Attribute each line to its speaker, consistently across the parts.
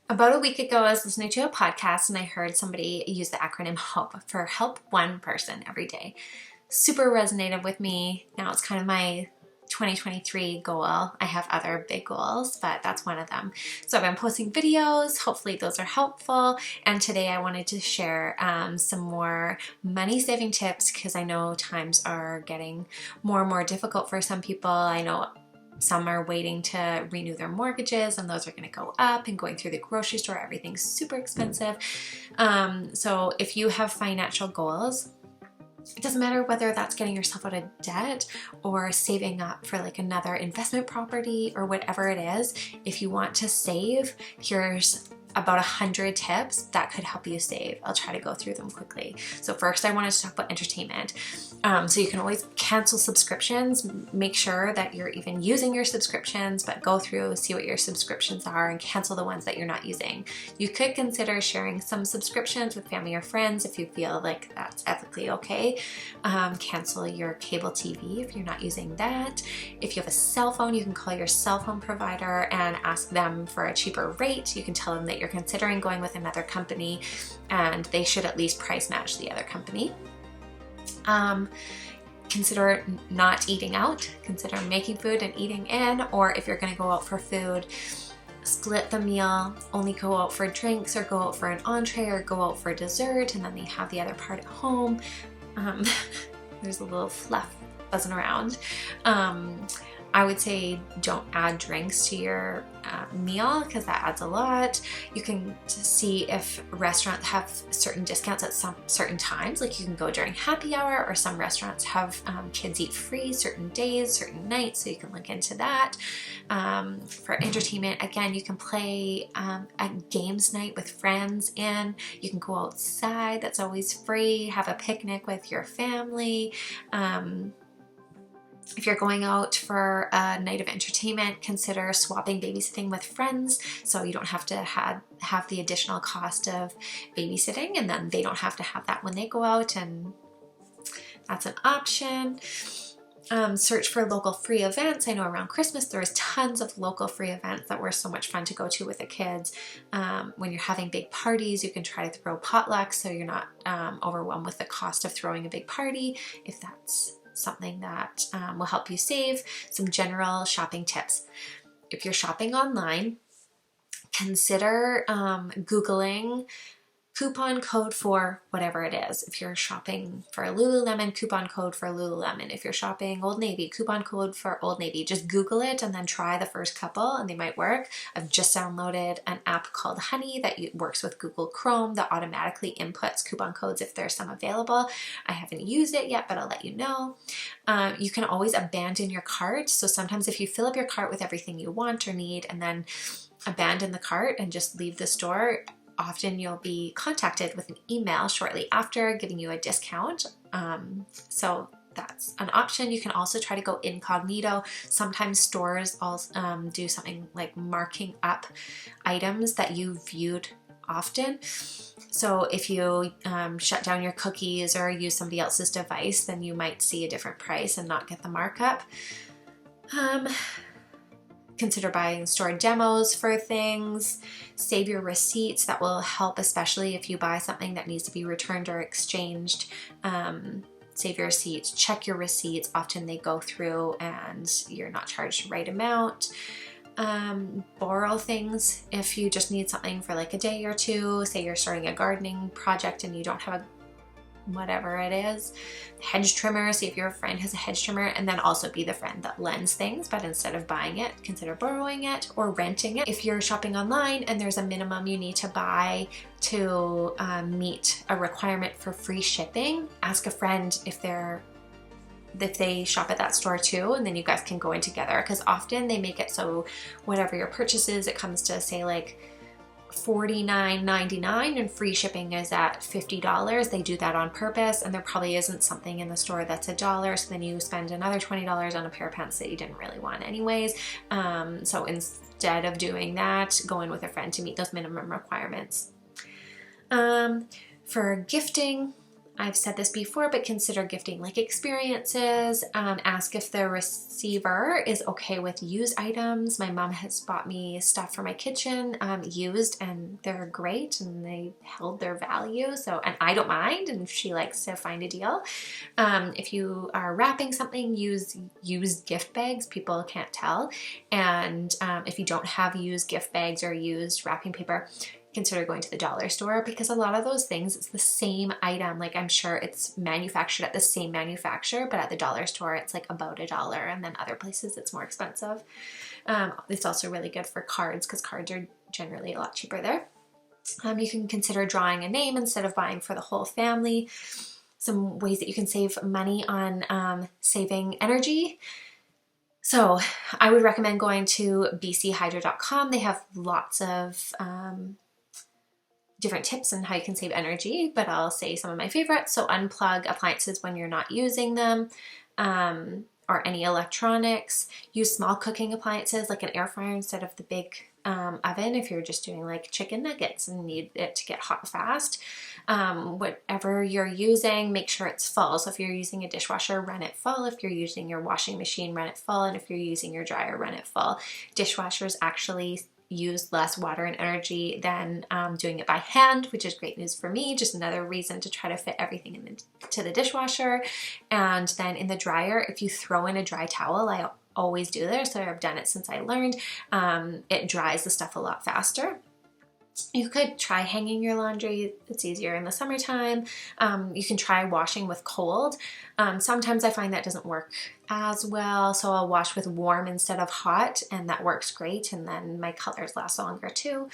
Speaker 1: About a week ago, I was listening to a podcast and I heard somebody use the acronym HELP for help one person every day. Super resonated with me. Now it's kind of my 2023 goal. I have other big goals, but that's one of them. So I've been posting videos. Hopefully those are helpful. And today I wanted to share some more money saving tips because I know times are getting more and more difficult for some people. I know some are waiting to renew their mortgages and those are going to go up, and going through the grocery store, everything's super expensive. So if you have financial goals, it doesn't matter whether that's getting yourself out of debt or saving up for like another investment property or whatever it is. If you want to save, here's about 100 tips that could help you save. I'll try to go through them quickly. So first I wanted to talk about entertainment. So you can always cancel subscriptions. Make sure that you're even using your subscriptions, but go through, see what your subscriptions are and cancel the ones that you're not using. You could consider sharing some subscriptions with family or friends if you feel like that's ethically okay. Cancel your cable TV if you're not using that. If you have a cell phone, you can call your cell phone provider and ask them for a cheaper rate. You can tell them that you're considering going with another company and they should at least price match the other company. Consider not eating out. Consider making food and eating in, or if you're going to go out for food, split the meal, only go out for drinks or go out for an entree or go out for dessert, and then they have the other part at home. There's a little fluff buzzing around. I would say don't add drinks to your meal because that adds a lot. You can see if restaurants have certain discounts at some certain times, like you can go during happy hour, or some restaurants have kids eat free certain days, certain nights, so you can look into that. For entertainment, again, you can play a games night with friends in. You can go outside, that's always free. Have a picnic with your family. If you're going out for a night of entertainment, consider swapping babysitting with friends so you don't have to have the additional cost of babysitting, and then they don't have to have that when they go out, and that's an option. Search for local free events. I know around Christmas there's tons of local free events that were so much fun to go to with the kids. When you're having big parties, you can try to throw potlucks so you're not overwhelmed with the cost of throwing a big party, if that's something that will help you save. Some general shopping tips. If you're shopping online, consider Googling coupon code for whatever it is. If you're shopping for Lululemon, coupon code for Lululemon. If you're shopping Old Navy, coupon code for Old Navy. Just Google it and then try the first couple and they might work. I've just downloaded an app called Honey that works with Google Chrome that automatically inputs coupon codes if there's some available. I haven't used it yet, but I'll let you know. You can always abandon your cart. So sometimes if you fill up your cart with everything you want or need and then abandon the cart and just leave the store, often you'll be contacted with an email shortly after giving you a discount. So that's an option. You can also try to go incognito. Sometimes stores also do something like marking up items that you viewed often. So if you shut down your cookies or use somebody else's device, then you might see a different price and not get the markup. Consider buying store demos for things. Save your receipts. That will help, especially if you buy something that needs to be returned or exchanged. Save your receipts. Check your receipts. Often they go through and you're not charged the right amount. Borrow things if you just need something for like a day or two. Say you're starting a gardening project and you don't have a whatever it is. Hedge trimmer, see if your friend has a hedge trimmer, and then also be the friend that lends things, but instead of buying it, consider borrowing it or renting it. If you're shopping online and there's a minimum you need to buy to meet a requirement for free shipping, ask a friend if they shop at that store too, and then you guys can go in together, because often they make it so whatever your purchase is, it comes to say like $49.99 and free shipping is at $50. They do that on purpose, and there probably isn't something in the store that's $1, so then you spend another $20 on a pair of pants that you didn't really want anyways. So instead of doing that, go in with a friend to meet those minimum requirements. For gifting, I've said this before, but consider gifting like experiences. Ask if the receiver is okay with used items. My mom has bought me stuff for my kitchen, used, and they're great and they held their value. So, and I don't mind, and she likes to find a deal. If you are wrapping something, use used gift bags. People can't tell. And if you don't have used gift bags or used wrapping paper, consider going to the dollar store, because a lot of those things, it's the same item. Like, I'm sure it's manufactured at the same manufacturer, but at the dollar store it's like about $1, and then other places it's more expensive. It's also really good for cards, because cards are generally a lot cheaper there. You can consider drawing a name instead of buying for the whole family. Some ways that you can save money on saving energy. So I would recommend going to bchydro.com. They have lots of different tips on how you can save energy, but I'll say some of my favorites. So unplug appliances when you're not using them, or any electronics. Use small cooking appliances like an air fryer instead of the big oven if you're just doing like chicken nuggets and need it to get hot fast. Whatever you're using, make sure it's full. So if you're using a dishwasher, run it full. If you're using your washing machine, run it full. And if you're using your dryer, run it full. Dishwashers actually use less water and energy than doing it by hand, which is great news for me. Just another reason to try to fit everything into the dishwasher. And then in the dryer, if you throw in a dry towel, I always do this, so I've done it since I learned, it dries the stuff a lot faster. You could try hanging your laundry. It's easier in the summertime. You can try washing with cold. Sometimes I find that doesn't work as well, so I'll wash with warm instead of hot, and that works great, and then my colors last longer too.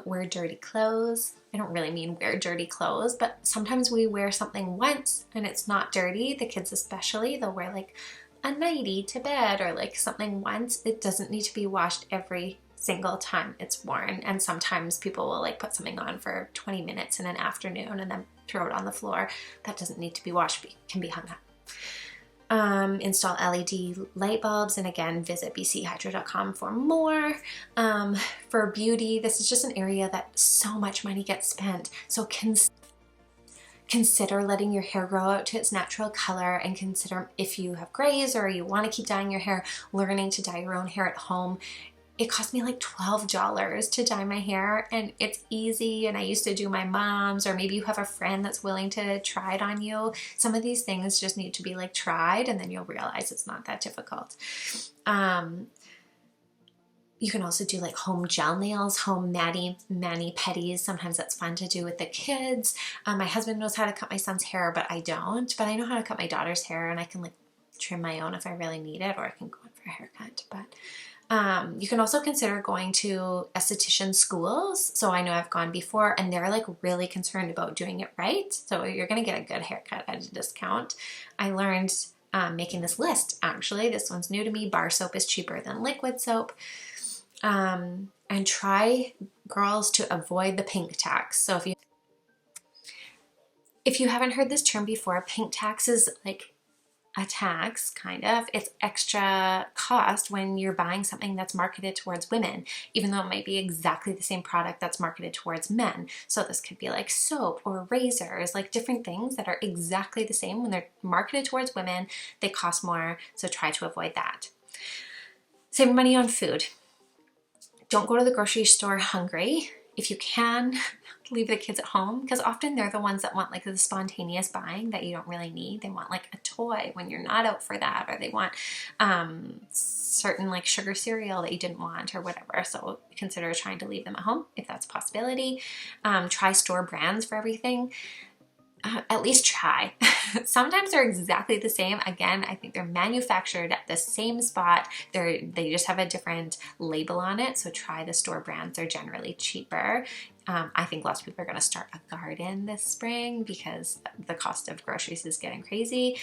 Speaker 1: Wear dirty clothes. I don't really mean wear dirty clothes, but sometimes we wear something once and it's not dirty. The kids especially, they'll wear like a nightie to bed or like something once. It doesn't need to be washed every single time it's worn. And sometimes people will like put something on for 20 minutes in an afternoon and then throw it on the floor. That doesn't need to be washed, but can be hung up. Install LED light bulbs, and again, visit bchydro.com for more. For beauty, this is just an area that so much money gets spent. So consider letting your hair grow out to its natural color, and consider, if you have grays or you want to keep dyeing your hair, learning to dye your own hair at home. It cost me like $12 to dye my hair, and it's easy, and I used to do my mom's, or maybe you have a friend that's willing to try it on you. Some of these things just need to be like tried, and then you'll realize it's not that difficult. You can also do like home gel nails, home mani-pedis. Sometimes that's fun to do with the kids. My husband knows how to cut my son's hair, but I don't. But I know how to cut my daughter's hair, and I can like trim my own if I really need it, or I can go in for a haircut. But you can also consider going to esthetician schools. So I know I've gone before, and they're like really concerned about doing it right. So you're going to get a good haircut at a discount. I learned making this list, actually. This one's new to me. Bar soap is cheaper than liquid soap. And try, girls, to avoid the pink tax. So if you haven't heard this term before, pink tax is like a tax, kind of. It's extra cost when you're buying something that's marketed towards women, even though it might be exactly the same product that's marketed towards men. So this could be like soap or razors, like different things that are exactly the same. When they're marketed towards women, they cost more, so try to avoid that. Save money on food. Don't go to the grocery store hungry. If you can, leave the kids at home, because often they're the ones that want like the spontaneous buying that you don't really need. They want like a toy when you're not out for that, or they want certain like sugar cereal that you didn't want or whatever. So consider trying to leave them at home if that's a possibility. Try store brands for everything. At least try. Sometimes they're exactly the same. Again, I think they're manufactured at the same spot. They just have a different label on it. So try the store brands. They're generally cheaper. I think lots of people are going to start a garden this spring because the cost of groceries is getting crazy.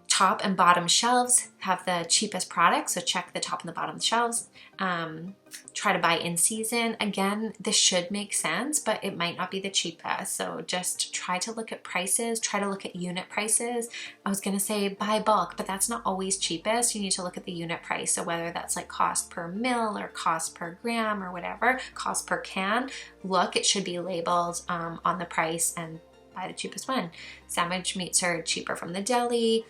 Speaker 1: Top and bottom shelves have the cheapest products, so check the top and the bottom shelves. Try to buy in season. Again, this should make sense, but it might not be the cheapest. So just try to look at prices, try to look at unit prices. I was gonna say buy bulk, but that's not always cheapest. You need to look at the unit price. So whether that's like cost per mil or cost per gram or whatever, cost per can, look, it should be labeled on the price, and buy the cheapest one. Sandwich meats are cheaper from the deli.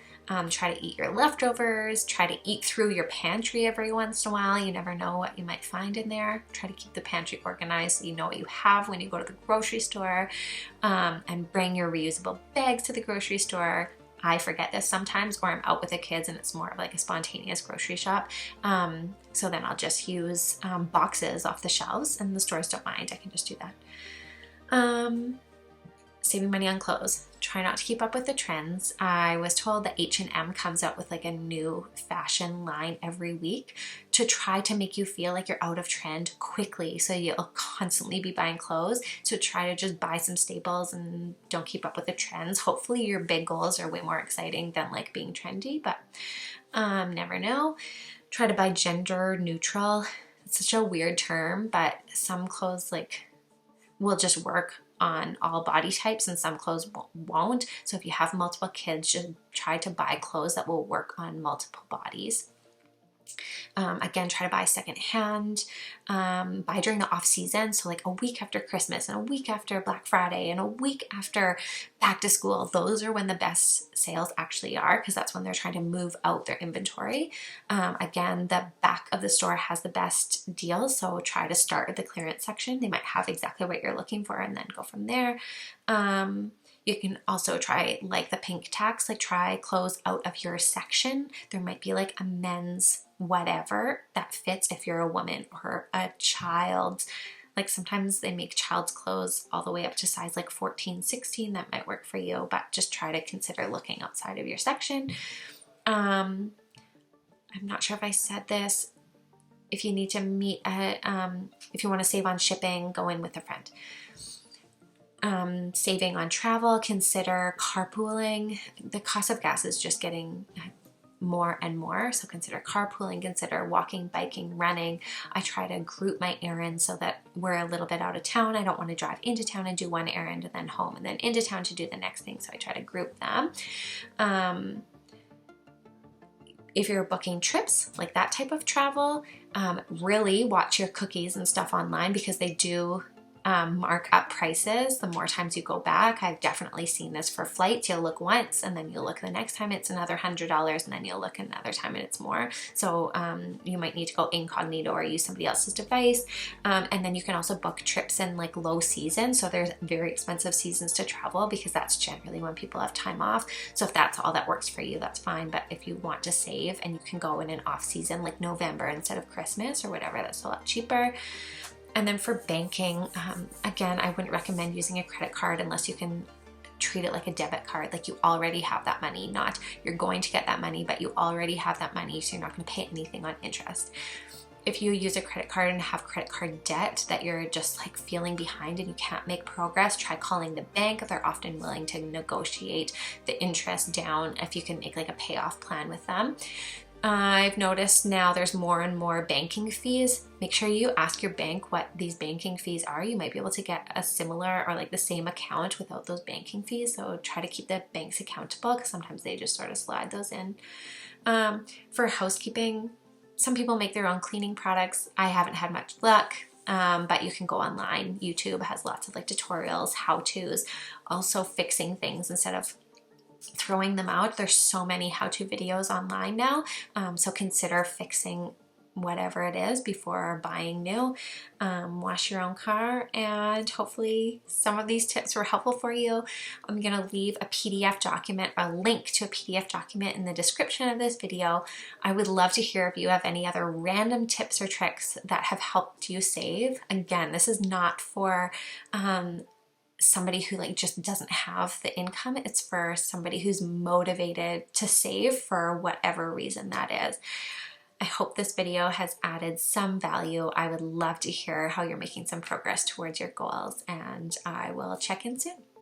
Speaker 1: Try to eat your leftovers. Try to eat through your pantry every once in a while. You never know what you might find in there. Try to keep the pantry organized so you know what you have when you go to the grocery store, and bring your reusable bags to the grocery store. I forget this sometimes, or I'm out with the kids and it's more of like a spontaneous grocery shop. So then I'll just use boxes off the shelves, and the stores don't mind. I can just do that. Saving money on clothes. Try not to keep up with the trends. I was told that H&M comes out with like a new fashion line every week to try to make you feel like you're out of trend quickly, so you'll constantly be buying clothes. So try to just buy some staples and don't keep up with the trends. Hopefully your big goals are way more exciting than like being trendy, but never know. Try to buy gender neutral. It's such a weird term, but some clothes like will just work on all body types and some clothes won't. So if you have multiple kids, just try to buy clothes that will work on multiple bodies. Again, try to buy secondhand. Buy during the off season, so like a week after Christmas and a week after Black Friday and a week after back to school. Those are when the best sales actually are, because that's when they're trying to move out their inventory. Again, the back of the store has the best deals, so try to start at the clearance section. They might have exactly what you're looking for and then go from there. You can also try like the pink tax, like try clothes out of your section. There might be like a men's whatever that fits if you're a woman or a child. Like sometimes they make child's clothes all the way up to size like 14, 16. That might work for you, but just try to consider looking outside of your section. I'm not sure if I said this. If you need to meet at, if you want to save on shipping, go in with a friend. Saving on travel, consider carpooling. The cost of gas is just getting more and more, so consider carpooling, consider walking, biking, running. I try to group my errands so that we're a little bit out of town. I don't want to drive into town and do one errand and then home and then into town to do the next thing, so I try to group them. If you're booking trips, like that type of travel, really watch your cookies and stuff online, because they do mark up prices the more times you go back. I've definitely seen this for flights. You'll look once and then you'll look the next time it's another $100, and then you'll look another time and it's more. So you might need to go incognito or use somebody else's device. And then you can also book trips in like low season. So there's very expensive seasons to travel, because that's generally when people have time off. So if that's all that works for you, that's fine. But if you want to save and you can go in an off season like November instead of Christmas or whatever, that's a lot cheaper. And then for banking, again, I wouldn't recommend using a credit card unless you can treat it like a debit card. Like you already have that money, not you're going to get that money, but you already have that money, so you're not going to pay anything on interest. If you use a credit card and have credit card debt that you're just like feeling behind and you can't make progress, try calling the bank. They're often willing to negotiate the interest down if you can make like a payoff plan with them. I've noticed now there's more and more banking fees. Make sure you ask your bank what these banking fees are. You might be able to get a similar or like the same account without those banking fees. So try to keep the banks accountable, because sometimes they just sort of slide those in. For housekeeping, some people make their own cleaning products. I haven't had much luck. But you can go online. YouTube has lots of like tutorials, how-tos, also fixing things instead of throwing them out. There's so many how-to videos online now, so consider fixing whatever it is before buying new. Wash your own car, and hopefully some of these tips were helpful for you. I'm gonna leave a PDF document, a link to a PDF document in the description of this video. I would love to hear if you have any other random tips or tricks that have helped you save. Again, this is not for somebody who like just doesn't have the income. It's for somebody who's motivated to save for whatever reason that is. I hope this video has added some value. I would love to hear how you're making some progress towards your goals, and I will check in soon.